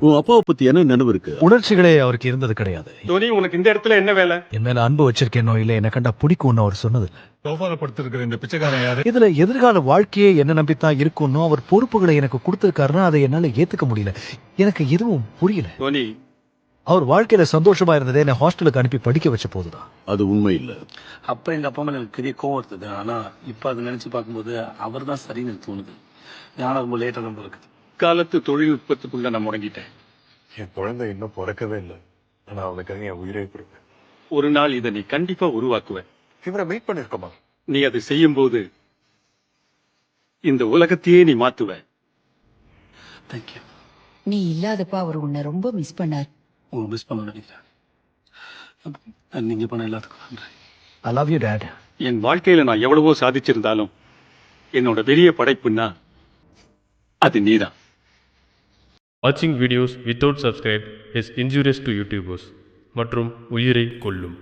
உன் அப்பாவை பத்தி என்ன நினைவு இருக்கு? உணர்ச்சிகளே அவருக்கு இருந்தது கிடையாது. தோனி, உனக்கு இந்த இடத்துல என்ன வேலை? என் மேல அன்பு வச்சிருக்கேனோ இல்ல என்ன கண்டா பிடிக்கும்னு அவர் சொன்னது. சோஃபால படுத்திருக்கிற இந்த பிச்சைக்காரன் யாரு? இதுல எதிர்கால வாழ்க்கையே என்ன நம்பித்தான் இருக்கும்னு அவர் பொறுப்புகளை எனக்கு கொடுத்திருக்காருன்னா அதை என்னால ஏத்துக்க முடியல. எனக்கு எதுவும் புரியல. தோனி, அவர் வாழ்க்கையில சந்தோஷமா இருந்ததே என்ன ஹாஸ்டலுக்கு அனுப்பி படிக்க வச்ச போதுதான். அது உண்மை இல்ல. அப்ப எங்க அப்பா மேல எனக்கு பெரிய கோவம் இருந்தது. ஆனா இப்ப அதை நினைச்சு பார்க்கும்போது அவர் தான் சரின்னு எனக்கு தோணுது. ஞானம் ரொம்ப லேட்டா நம்ம இருக்குது. காலத்து தொழில்நுட்பத்துக்குள்ள நான் முடங்கிட்டேன். என் குழந்தை இன்னும் பிறக்கவே இல்லை. ஆனா அவனுக்காக என் உயிரை கொடுப்பேன். ஒரு நாள் இதை நீ கண்டிப்பா உருவாக்குவ. இவரை மீட் பண்ணிருக்கோமா? நீ அதை செய்யும் போது இந்த உலகத்தையே நீ மாத்துவ. தேங்க்யூ. நீ இல்லாதப்ப அவர் உன்னை ரொம்ப மிஸ் பண்ணார். உங்க மிஸ் பண்ண நினைக்கிறேன். நீங்க பண்ண எல்லாத்துக்கும் நன்றி. I love you, Dad. என் வாழ்க்கையில நான் எவ்வளவோ சாதிச்சிருந்தாலும் என்னோட பெரிய படைப்புன்னா அது நீதான். Watching videos without subscribe is injurious to YouTubers மற்றும் உயிரை கொல்லும்.